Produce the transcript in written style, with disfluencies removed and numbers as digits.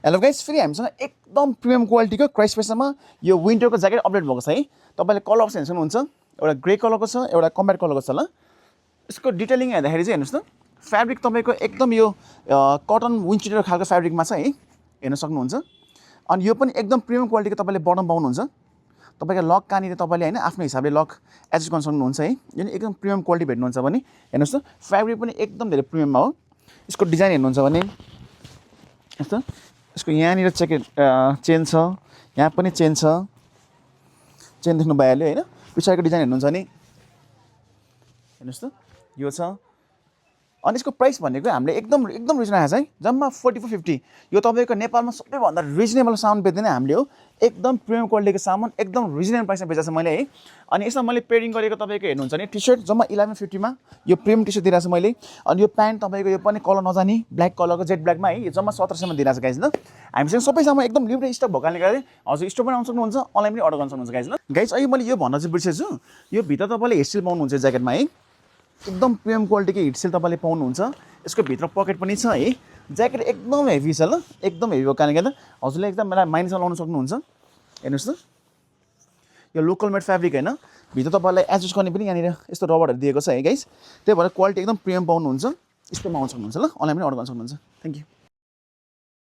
Hello guys, फेरि हामीसँग एकदम प्रिमियम क्वालिटीको क्राइस्ट प्राइसमा यो विन्टरको ज्याकेट अपडेट भएको छ है। तपाईँले कलर अप्सन हेर्नुहुन्छ, एउटा ग्रे कलरको छ, एउटा कम्ब्याट कलरको छ। ल यसको डिटेलिङ हेर्दाखेरि चाहिँ हेर्नुहोस् त, फ्याब्रिक तपाईँको एकदम यो कटन विन्टर खालको फ्याब्रिकमा छ है, हेर्न सक्नुहुन्छ। अनि यो पनि एकदम प्रिमियम क्वालिटीको तपाईँले बटन पाउनुहुन्छ। तपाईँको लक कहाँनिर तपाईँले होइन आफ्नो हिसाबले लक एडजस्ट गर्न सक्नुहुन्छ है। यो पनि एकदम प्रिमियम क्वालिटी भेट्नुहुन्छ भने हेर्नुहोस् त, फ्याब्रिक पनि एकदम धेरै प्रिमियममा हो। यसको डिजाइन हेर्नुहुन्छ भने यस्तो, यसको यहाँनिर चेन छ, यहाँ पनि चेन छ, चेन देख्नु भइहाल्यो होइन। पछाडिको डिजाइन हेर्नुहुन्छ भने हेर्नुहोस् त, यो छ। अनि यसको प्राइस भनेको हामीले एकदम रिजनेबल आएको छ है, जम्मा 4450। यो तपाईँको नेपालमा सबैभन्दा रिजनेबल सामान बेच्दैन हामीले हो। एकदम प्रिमियम क्वालिटीको सामान एकदम रिजनेबल प्राइसमा बेचेको छ मैले है। अनि यसमा मैले पेयरिङ गरेको तपाईँको हेर्नुहुन्छ भने टी सर्ट जम्मा 1150मा यो प्रिमियम टी सर्ट दिइरहेको छु मैले। अनि यो प्यान्ट तपाईँको यो पनि कलर नजाने ब्ल्याक कलरको जेट ब्ल्याकमा है, यो जम्मा 1700मा दिइरहेको छ गाइज। ल हामीसँग सबै सामान एकदम लिमिटेड स्टक भएको कारणले गर्दा हजुर स्टोर पनि आउन सक्नुहुन्छ, अनलाइन पनि अर्डर गर्न सक्नुहुन्छ गाइज। ल गाइज अहिले मैले यो भन्न चाहिँ बिर्सेछु, यो भित्र तपाईँले हेडसेल पाउनुहुन्छ ज्याकेटमा है। एकदम प्रिमियम क्वालिटीको हिटसेल तपाईँले पाउनुहुन्छ। यसको भित्र पकेट पनि छ है। ज्याकेट एकदम हेभी छ। ल एकदम हेभी भएको कारणले गर्दा हजुरले एकदम मलाई माइनसमा लाउन सक्नुहुन्छ। हेर्नुहोस् त, यो लोकल मेड फ्याब्रिक होइन, भित्र तपाईँलाई एडजस्ट गर्ने पनि यहाँनिर यस्तो रबरहरू दिएको छ है गाइस। त्यही भएर क्वालिटी एकदम प्रिमियम पाउनुहुन्छ। स्टोरमा आउन सक्नुहुन्छ। ल अनलाइन पनि अर्डर गर्न सक्नुहुन्छ। Thank you.